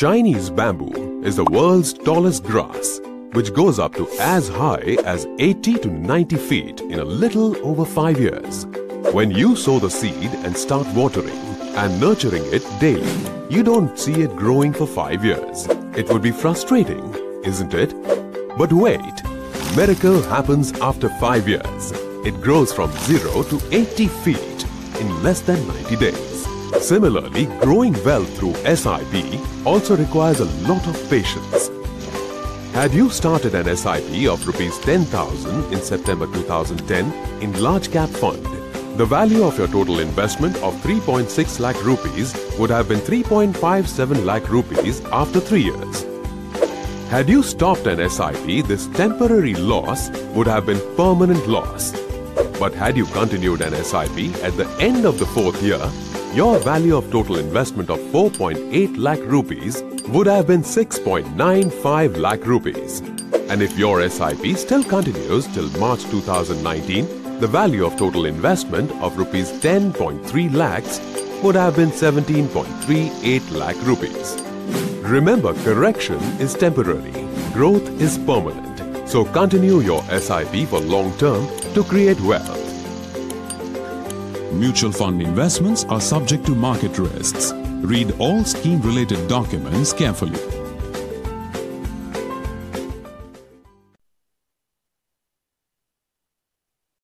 Chinese bamboo is the world's tallest grass, which goes up to as high as 80 to 90 feet in a little over 5 years. When you sow the seed and start watering and nurturing it daily, you don't see it growing for 5 years. It would be frustrating, isn't it? But wait, miracle happens after 5 years. It grows from 0 to 80 feet in less than 90 days. Similarly, growing wealth through SIP also requires a lot of patience. Had you started an SIP of Rs 10,000 in September 2010 in large cap fund, the value of your total investment of 3.6 lakh rupees would have been 3.57 lakh rupees after 3 years. Had you stopped an SIP, this temporary loss would have been permanent loss. But had you continued an SIP at the end of the 4th year, your value of total investment of 4.8 lakh rupees would have been 6.95 lakh rupees. And if your SIP still continues till March 2019, the value of total investment of rupees 10.3 lakhs would have been 17.38 lakh rupees. Remember, correction is temporary, growth is permanent. So continue your SIP for long term to create wealth. Mutual fund investments are subject to market risks. Read all scheme-related documents carefully.